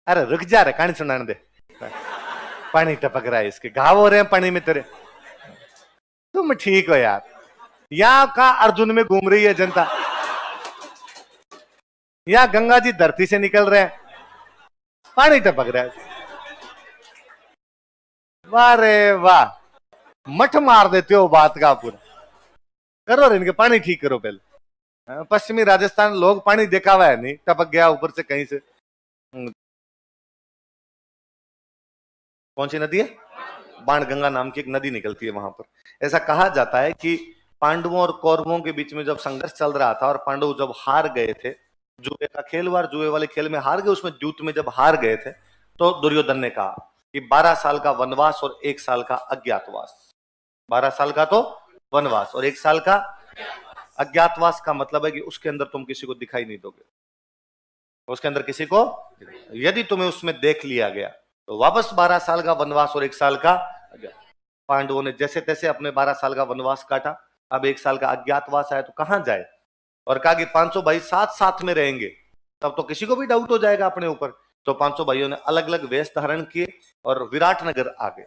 अरे रुक जा रे, कहानी सुनाने दे। पानी टपक रहा है, इसके घाव हो रहे हैं पानी में तेरे। तुम ठीक हो यार। यहाँ का अर्जुन में घूम रही है जनता, यहाँ गंगा जी धरती से निकल रहे हैं, पानी टपक रहा है। वाह रे वाह, मठ मार देते हो बात का पूरा। करो रे इनके पानी ठीक करो पहले। पश्चिमी राजस्थान लोग पानी देखा हुआ है नहीं, टपक गया ऊपर से कहीं से। कौन सी नदी है? बाणगंगा नाम की एक नदी निकलती है वहां पर। ऐसा कहा जाता है कि पांडवों और कौरवों के बीच में जब संघर्ष चल रहा था और पांडव जब हार गए थे, जुए का खेल हुआ, जुए वाले खेल में हार गए, उसमें द्यूत में जब हार गए थे, तो दुर्योधन ने कहा कि 12 साल का वनवास और 1 साल का अज्ञातवास। 12 साल का तो वनवास और 1 साल का अज्ञातवास का मतलब है कि उसके अंदर तुम किसी को दिखाई नहीं दोगे। उसके अंदर किसी को, यदि तुम्हें उसमें देख लिया गया तो वापस 12 साल का वनवास और 1 साल का। पांडवों ने जैसे तैसे अपने 12 साल का वनवास काटा, अब 1 साल का अज्ञातवास आया तो कहां जाए, और कहा कि 500 भाई साथ साथ में रहेंगे, तब तो किसी को भी डाउट हो जाएगा अपने ऊपर। तो 500 भाइयों ने अलग अलग वेश धारण किए और विराट नगर आ गए।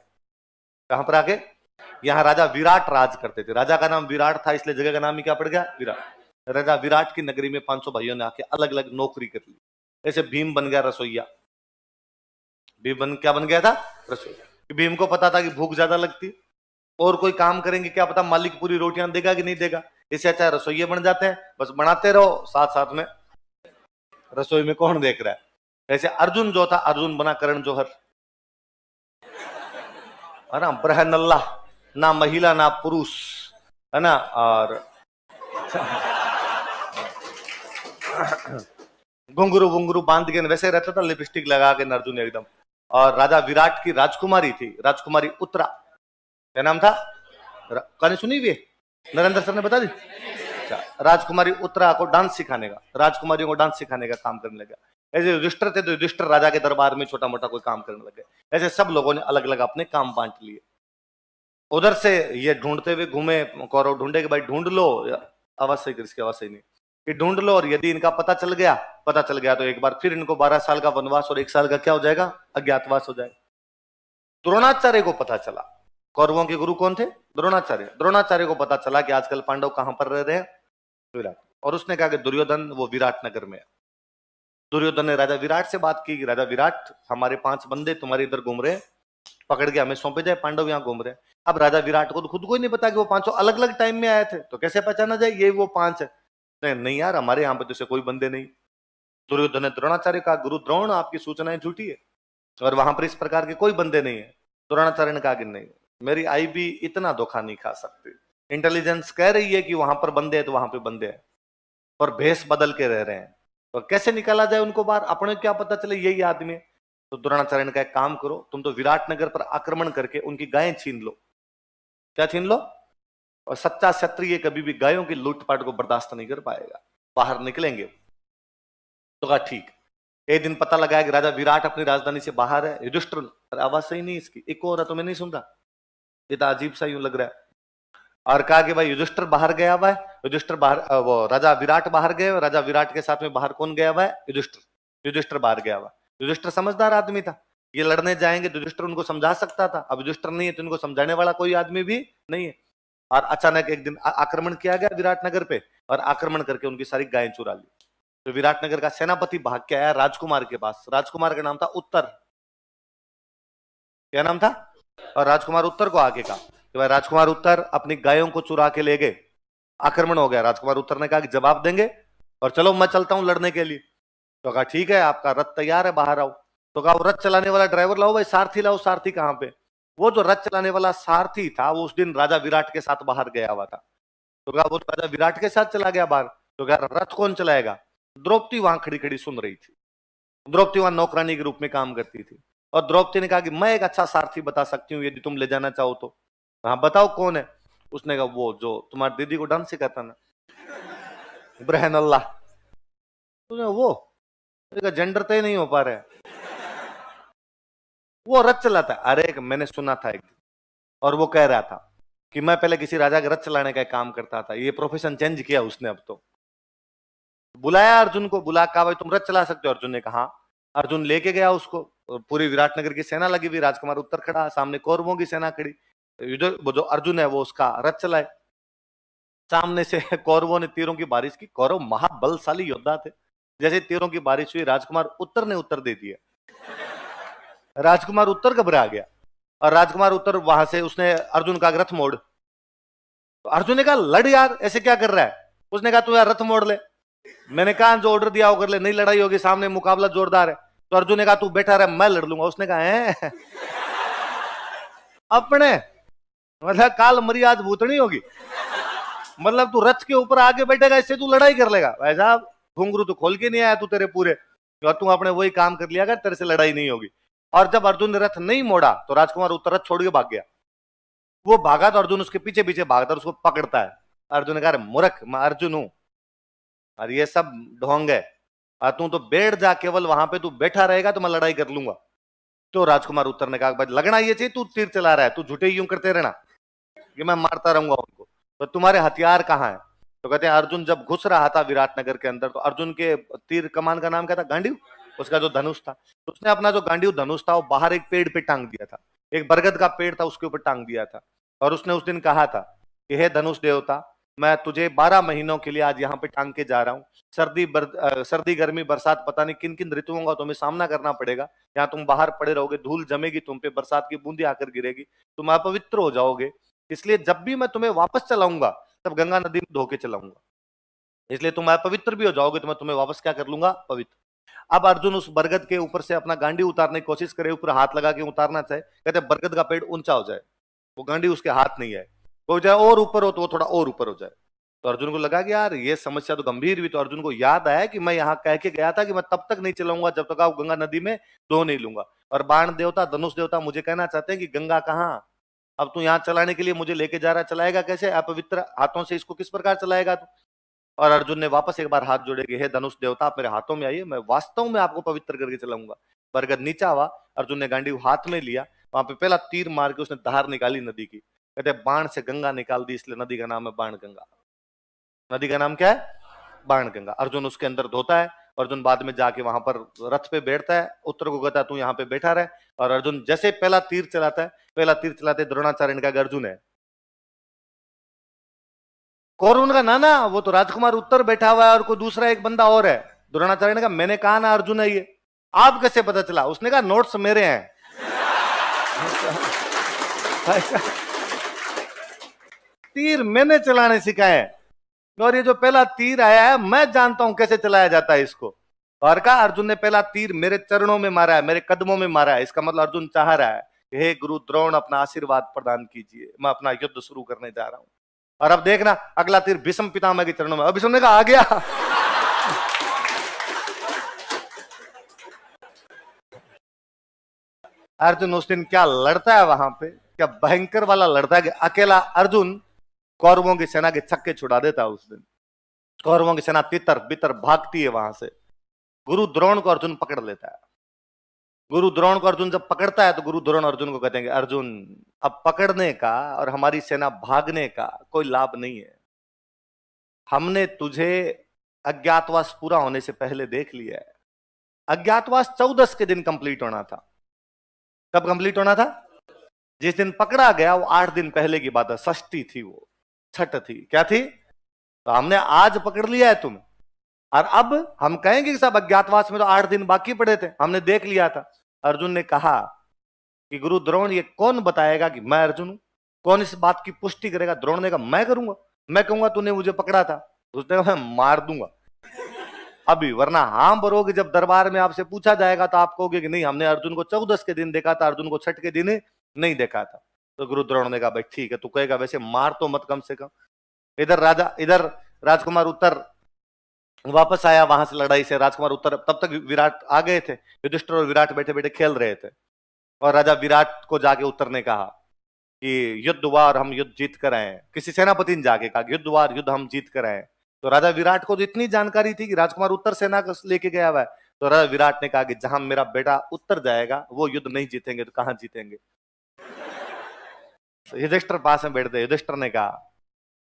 कहां पर आगे? यहाँ राजा विराट राज करते थे, राजा का नाम विराट था, इसलिए जगह का नाम ही क्या पड़ गया? विराट। राजा विराट की नगरी में 500 भाइयों ने आके अलग अलग नौकरी कर ली। ऐसे भीम बन गया रसोईया। भीम क्या बन गया था? रसोईया। भीम को पता था कि भूख ज्यादा लगती, और कोई काम करेंगे क्या पता मालिक पूरी रोटियां देगा कि नहीं देगा, इससे अच्छा रसोइये बन जाते हैं, बस बनाते रहो, साथ साथ में रसोई में कौन देख रहा है। ऐसे अर्जुन जो था, अर्जुन बना करण जौहर, है ना, ब्रहनल्ला, ना महिला ना पुरुष, है ना, और घुंघरू वुंगरू बांध के वैसे रहता था, लिपस्टिक लगा के अर्जुन एकदम। और राजा विराट की राजकुमारी थी, राजकुमारी उत्तरा, क्या नाम था? कहानी सुनी हुई है? नरेंद्र सर ने बता दी। अच्छा, राजकुमारी उत्तरा को डांस सिखाने का, राजकुमारियों को डांस सिखाने का काम करने लगा। ऐसे युधिष्ठिर थे तो युधिष्ठिर राजा के दरबार में छोटा मोटा कोई काम करने लगे। ऐसे सब लोगों ने अलग अलग अपने काम बांट लिए। उधर से ये ढूंढते हुए घूमे, कौरव ढूंढे कि भाई ढूंढ लो, आवाज सही कर, इसकी आवाज सही नहीं, कि ढूंढ लो, और यदि इनका पता चल गया तो एक बार फिर इनको 12 साल का वनवास और 1 साल का क्या हो जाएगा? अज्ञातवास हो जाएगा। द्रोणाचार्य को पता चला, कौरवों के गुरु कौन थे? द्रोणाचार्य। द्रोणाचार्य को पता चला कि आजकल पांडव कहां पर रह रहे हैं? विराट। और उसने कहा कि दुर्योधन वो विराट नगर में है। दुर्योधन ने राजा विराट से बात की कि राजा विराट, हमारे 5 बंदे तुम्हारे इधर घूम रहे हैं, पकड़ के हमें सौंपे जाए, पांडव यहाँ घूम रहे हैं। अब राजा विराट को तो खुद को ही नहीं पता कि वो 500 अलग अलग टाइम में आए थे, तो कैसे पहचाना जाए ये वो 5 है? नहीं यार, हमारे यहाँ पे जैसे कोई बंदे नहीं। दुर्योधन ने द्रोणाचार्य का, गुरु द्रोण आपकी सूचनाएं झूठी है, और वहां पर इस प्रकार के कोई बंदे नहीं है। द्रोणाचार्य ने कहा कि नहीं, मेरी आई भी इतना धोखा नहीं खा सकती। इंटेलिजेंस कह रही है कि वहां पर बंदे हैं तो वहां पे बंदे हैं, और भेष बदल के रह रहे हैं, और कैसे निकाला जाए उनको बाहर, अपने क्या पता चले यही आदमी है। तो द्रोणाचार्य ने कहा काम करो, तुम तो विराट नगर पर आक्रमण करके उनकी गायें छीन लो। क्या छीन लो? और सच्चा क्षत्रिय कभी भी गायों की लूटपाट को बर्दाश्त नहीं कर पाएगा। बाहर निकलेंगे तो कहा ठीक। एक दिन पता लगाया कि राजा विराट अपनी राजधानी से बाहर है। युधिष्ठिर, आवाज सही नहीं इसकी, एक और है तो मैं नहीं सुन रहा, ये तो अजीब सा यूं लग रहा है। और कहा कि भाई युधिष्ठिर बाहर गया हुआ है, युधिष्ठिर बाहर, वो राजा विराट बाहर गए, राजा विराट के साथ में बाहर कौन गया हुआ है? युधिष्ठिर। युधिष्ठिर बाहर गया हुआ। युधिष्ठिर समझदार आदमी था, ये लड़ने जाएंगे, युधिष्ठिर उनको समझा सकता था। अब युधिष्ठिर नहीं है तो उनको समझाने वाला कोई आदमी भी नहीं है। और अचानक एक दिन आक्रमण किया गया विराट नगर पे, और आक्रमण करके उनकी सारी गायें चुरा ली। तो विराट नगर का सेनापति भाग के आया राजकुमार के पास। राजकुमार का नाम था उत्तर। क्या नाम था? और राजकुमार उत्तर को आगे कहा कि भाई राजकुमार उत्तर अपनी गायों को चुरा के ले गए, आक्रमण हो गया। राजकुमार उत्तर ने कहा कि जवाब देंगे, और चलो मैं चलता हूं लड़ने के लिए। तो कहा ठीक है, आपका रथ तैयार है, बाहर आओ। तो कहा वो रथ चलाने वाला ड्राइवर लाओ भाई, सारथी लाओ। सारथी कहां पे? वो जो रथ चलाने वाला सारथी था वो उस दिन राजा विराट के साथ बाहर गया हुआ था। तो कहा वो राजा विराट के साथ चला गया बाहर। तो कहा रथ कौन चलाएगा? द्रौपदी वहां खड़ी खड़ी सुन रही थी। द्रौपदी वहां नौकरानी के रूप में काम करती थी, और द्रौपदी ने कहा कि मैं एक अच्छा सारथी बता सकती हूँ यदि तुम ले जाना चाहो तो। हाँ बताओ कौन है? उसने कहा वो जो तुम्हारी दीदी को डांस सिखाता ना, ब्रहन अल्लाह। वो जेंडर तय नहीं हो पा रहा है, वो रथ चलाता है। अरे मैंने सुना था एक दिन, और वो कह रहा था कि मैं पहले किसी राजा के रथ चलाने का काम करता था, ये प्रोफेशन चेंज किया उसने अब तो। बुलाया अर्जुन को, बुला कहा भाई तुम रथ चला सकते हो? अर्जुन ने कहा अर्जुन लेके गया उसको, और पूरी विराटनगर की सेना लगी हुई, राजकुमार उत्तर खड़ा, सामने कौरवों की सेना खड़ी। वो जो अर्जुन है वो उसका रथ चलाए। सामने से कौरवों ने तीरों की बारिश की। कौरव महाबलशाली योद्धा थे। जैसे तीरों की बारिश हुई, राजकुमार उत्तर ने उत्तर दे दिया। राजकुमार उत्तर घबरा गया, और राजकुमार उत्तर वहां से उसने अर्जुन का रथ मोड़। तो अर्जुन ने कहा, लड़ यार, ऐसे क्या कर रहा है? उसने कहा, तू यार रथ मोड़ ले। मैंने कहा जो ऑर्डर दिया वो कर ले, नहीं लड़ाई होगी, सामने मुकाबला जोरदार है। तो अर्जुन ने कहा, तू बैठा रहे, मैं लड़ लूंगा। उसने कहा, है अपने मतलब काल मरी आज भूतनी होगी, मतलब तू रथ के ऊपर आगे बैठेगा, इससे तू लड़ाई कर लेगा? भाई साहब, घुंघरू तो खोल के नहीं आया तू तेरे पूरे, और तू अपने वही काम कर लिया कर, तेरे से लड़ाई नहीं होगी। और जब अर्जुन ने रथ नहीं मोड़ा तो राजकुमार उत्तर रथ छोड़ के भाग गया। वो भागा तो अर्जुन उसके पीछे पीछे भागता और उसको पकड़ता है। अर्जुन ने कहा, मूर्ख, मैं अर्जुन हूं और ये सब ढोंग है, और तू तो बैठ जा, केवल वहां पे तू बैठा रहेगा तो मैं लड़ाई कर लूंगा। तो राजकुमार उत्तर ने कहा, भाई लगना ये चाहिए तू तीर चला रहा है, तू झूठे यूं करते रहना कि मैं मारता रहूंगा उनको, तो तुम्हारे हथियार कहाँ है? तो कहते हैं, अर्जुन जब घुस रहा था विराटनगर के अंदर, तो अर्जुन के तीर कमान का नाम क्या था? गांडीव। उसका जो धनुष था, तो उसने अपना जो गांडीव धनुष था वो बाहर एक पेड़ पे टांग दिया था। एक बरगद का पेड़ था, उसके ऊपर टांग दिया था। और उसने उस दिन कहा था कि हे धनुष देवता, मैं तुझे 12 महीनों के लिए आज यहाँ पे टांग के जा रहा हूँ। सर्दी गर्मी बरसात, पता नहीं किन किन ऋतुओं का तुम्हें सामना करना पड़ेगा। यहाँ तुम बाहर पड़े रहोगे, धूल जमेगी तुम पे, बरसात की बूंदी आकर गिरेगी, तुम अपवित्र हो जाओगे। इसलिए जब भी मैं तुम्हें वापस चलाऊंगा तब गंगा नदी में धो के चलाऊंगा, इसलिए तुम अपवित्र भी हो जाओगे तो मैं तुम्हें वापस क्या कर लूंगा? पवित्र। अब अर्जुन उस बरगद के ऊपर से अपना गांडी उतारने की कोशिश करे, ऊपर हाथ लगा के उतारना चाहे, कहते बरगद का पेड़ ऊंचा हो जाए, वो गांडी उसके हाथ नहीं आए, वो जाए और ऊपर हो तो वो थोड़ा और ऊपर हो जाए। तो अर्जुन को लगा कि यार ये समस्या तो गंभीर हुई। तो अर्जुन को याद आया कि मैं यहाँ कह के गया था कि मैं तब तक नहीं चलाऊंगा जब तक आप गंगा नदी में धो नहीं लूंगा। और बाण देवता, धनुष देवता मुझे कहना चाहते हैं कि गंगा कहाँ? अब तू यहाँ चलाने के लिए मुझे लेके जा रहा, चलाएगा कैसे? अपवित्र हाथों से इसको किस प्रकार चलाएगा तू? और अर्जुन ने वापस एक बार हाथ जोड़े कि हे धनुष देवता, आप मेरे हाथों में आइए, मैं वास्तव में आपको पवित्र करके चलाऊंगा। बरगद नीचा हुआ, अर्जुन ने गांडी हाथ में लिया, वहां पे पहला तीर मार के उसने धार निकाली नदी की। कहते बाण से गंगा निकाल दी, इसलिए नदी का नाम है बाण गंगा। नदी का नाम क्या है? बाण गंगा। अर्जुन उसके अंदर धोता है। अर्जुन बाद में जाके वहां पर रथ पे बैठता है, उत्तर को कहता है तू यहाँ पे बैठा रहे। और अर्जुन जैसे पहला तीर चलाता है, पहला तीर चलाते द्रोणाचार्य ने कहा, अर्जुन है। कौरव का नाना, वो तो राजकुमार उत्तर बैठा हुआ है और कोई दूसरा एक बंदा और है। द्रोणाचार्य ने कहा, मैंने कहा ना अर्जुन है ये, आप कैसे पता चला? उसने कहा, नोट्स मेरे हैं। तीर मैंने चलाने सिखाए, और ये जो पहला तीर आया है मैं जानता हूं कैसे चलाया जाता है इसको। और कहा, अर्जुन ने पहला तीर मेरे चरणों में मारा है, मेरे कदमों में मारा है। इसका मतलब अर्जुन चाह रहा है कि हे गुरु द्रोण, अपना आशीर्वाद प्रदान कीजिए, मैं अपना युद्ध शुरू करने जा रहा हूं। और अब देखना अगला तीर भीष्म पितामह के चरणों में। अब भीष्म ने कहा, आ गया। अर्जुन उस दिन क्या लड़ता है वहां पे, क्या भयंकर वाला लड़ता है कि अकेला अर्जुन कौरवों की सेना के छक्के छुड़ा देता है। उस दिन कौरवों की सेना तितर बितर भागती है वहां से। गुरु द्रोण को अर्जुन पकड़ लेता है। गुरु द्रोण को अर्जुन जब पकड़ता है तो गुरु द्रोण अर्जुन को कहते हैं, अर्जुन अब पकड़ने का और हमारी सेना भागने का कोई लाभ नहीं है। हमने तुझे अज्ञातवास पूरा होने से पहले देख लिया है। अज्ञातवास 14 के दिन कंप्लीट होना था। कब कंप्लीट होना था? जिस दिन पकड़ा गया वो 8 दिन पहले की बात है, षष्ठी थी, वो छठ थी, क्या थी? तो हमने आज पकड़ लिया है तुम्हें, और अब हम कहेंगे कि सब अज्ञातवास में तो 8 दिन बाकी पड़े थे, हमने देख लिया था। अर्जुन ने कहा कि गुरु द्रोण, ये कौन बताएगा कि मैं अर्जुन हूं? कौन इस बात की पुष्टि करेगा? द्रोण ने कहा, मैं करूंगा। मैं कहूंगा तूने मुझे पकड़ा था, उसने कहा मैं मार दूंगा अभी, वरना हाँ बरोगे जब दरबार में आपसे पूछा जाएगा तो आप कहोगे कि नहीं, हमने अर्जुन को 14 के दिन देखा था, अर्जुन को छठ के दिन नहीं देखा था। तो गुरु द्रोण ने कहा, भाई ठीक है, तू कहेगा वैसे मार तो मत कम से कम। इधर राजकुमार उत्तर वापस आया वहां से लड़ाई से। राजकुमार उत्तर तब तक विराट आ गए थे, युधिष्ठिर और विराट बैठे बैठे खेल रहे थे। और राजा विराट को जाके उत्तर ने कहा कि युद्ध हुआ और हम युद्ध जीत कर आए। किसी सेनापति ने जाके कहा युद्ध हुआ और युद्ध हम जीत कर आए। तो राजा विराट को तो इतनी जानकारी थी कि राजकुमार उत्तर सेना लेके गया हुआ है। तो राजा विराट ने कहा कि जहां मेरा बेटा उत्तर जाएगा वो युद्ध नहीं जीतेंगे तो कहां जीतेंगे? तो युधिष्ठिर पास में बैठते, युधिष्ठिर ने कहा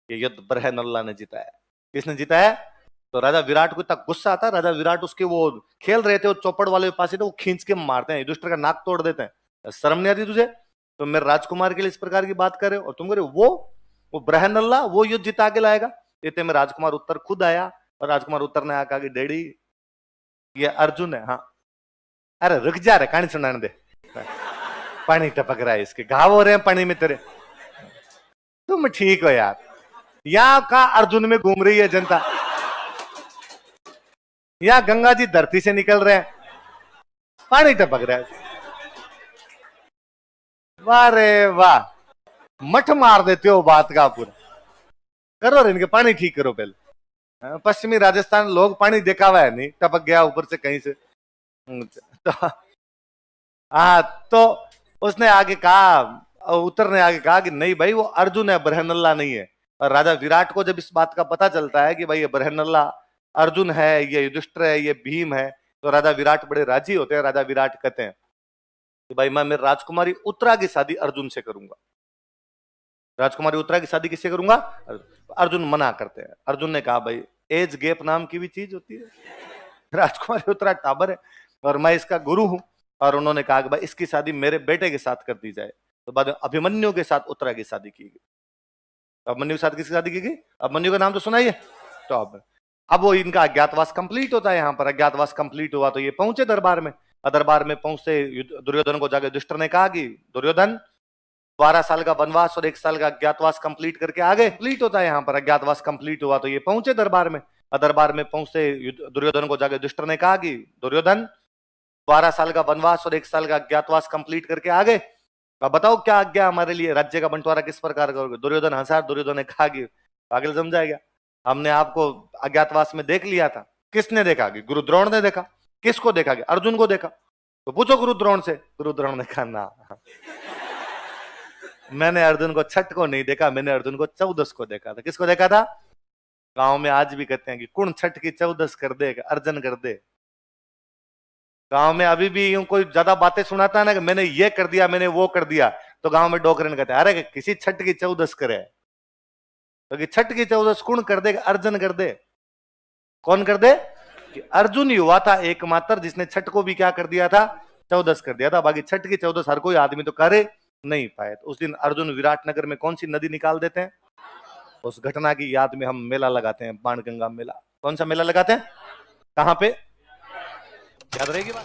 कि युद्ध बरहनल्ला ने जीता है। किसने जीता है? तो राजा विराट को इतना गुस्सा आता है, राजा विराट उसके वो खेल रहे थे, वो चौपड़ वाले पास थे, वो खींच के मारते हैं, युधिष्ठिर का नाक तोड़ देते हैं। शर्म नहीं आती तुझे? तो मेरे राजकुमार के लिए इस प्रकार की बात करे और तुम करे वो ब्रहनल्ला वो युद्ध जिता के लाएगा। इतने में राजकुमार उत्तर खुद आया और राजकुमार उत्तर ने कहा कि डैडी ये अर्जुन है। हाँ, अरे रुक जा रे, कहानी सुनाने दे, पानी टपक रहा है इसके, घाव हो रहे हैं पानी में तेरे। तुम ठीक हो यार, यहां का अर्जुन में घूम रही है जनता, यहां गंगा जी धरती से निकल रहे हैं, पानी टपक रहा है। वाह रे वाह, मठ मार देते हो बात का पूरा। करो रे इनके पानी ठीक करो पहले। पश्चिमी राजस्थान लोग पानी देखा हुआ है, नहीं टपक गया ऊपर से कहीं से। तो हाँ, तो उसने आगे कहा, उत्तर ने आगे कहा कि नहीं भाई वो अर्जुन है, बरहनल्ला नहीं है। और राजा विराट को जब इस बात का पता चलता है कि भाई ये बरहनल्ला अर्जुन है, ये युधिष्ठिर है, ये भीम है, तो राजा विराट बड़े राजी होते हैं। राजा विराट कहते हैं कि भाई मैं मेरी राजकुमारी उत्तरा की शादी अर्जुन से करूंगा। राजकुमारी उत्तरा की शादी किससे करूंगा? अर्जुन मना करते हैं। अर्जुन ने कहा भाई एज गैप नाम की भी चीज होती है, राजकुमारी उत्तरा टाबर है और मैं इसका गुरु हूं। और उन्होंने कहा कि भाई इसकी शादी मेरे बेटे के साथ कर दी जाए। तो बाद में अभिमन्यु के साथ उत्तरा की शादी की गई। अभिमन्यु के साथ किसकी शादी की गई? अभिमन्यु का नाम तो सुनाइए। तो अब वो इनका अज्ञातवास कंप्लीट होता है। यहाँ पर अज्ञातवास कंप्लीट हुआ तो ये पहुंचे दरबार में। दरबार में पहुंचते दुर्योधन को जाकर युधिष्ठिर ने कहा कि दुर्योधन 12 साल का वनवास और 1 साल का अज्ञातवास कंप्लीट करके आ गए। कंप्लीट होता है यहाँ पर अज्ञातवास कंप्लीट हुआ तो ये पहुंचे दरबार में। दरबार में पहुंचते दुर्योधन को जाकर युधिष्ठिर ने कहा कि दुर्योधन 12 साल का वनवास और 1 साल का अज्ञातवास कंप्लीट करके आ गए, अब बताओ क्या आज्ञा हमारे लिए, राज्य का बंटवारा किस प्रकार करोगे? दुर्योधन हंसा। दुर्योधन ने कहा कि पागल समझा गया, हमने आपको अज्ञातवास में देख लिया था। किसने देखा? कि गुरु द्रोण ने देखा। किसको देखा? कि अर्जुन को देखा। तो पूछो गुरु द्रोण से। गुरु द्रोण ने कहा ना, मैंने अर्जुन को छठ को नहीं देखा, मैंने अर्जुन को 14 को देखा था। किसको देखा था? गांव में आज भी कहते हैं कि कुण छठ की 14 कर दे, अर्जन कर दे। गांव में अभी भी यूं कोई ज्यादा बातें सुनाता है ना कि मैंने ये कर दिया, मैंने वो कर दिया, तो गांव में डोकरे कहते हैं अरे किसी छठ की 14 करे, तो छठ की 14 कुण कर दे? अर्जन कर दे। कौन कर दे? कि अर्जुन ही हुआ था एकमात्र जिसने छठ को भी क्या कर दिया था? 14 कर दिया था। बाकी छठ की 14 हर कोई आदमी तो करे नहीं पाए। तो उस दिन अर्जुन विराटनगर में कौन सी नदी निकाल देते हैं? उस घटना की याद में हम मेला लगाते हैं, बाणगंगा मेला। कौन सा मेला लगाते हैं? कहां पे? याद रहेगी बात?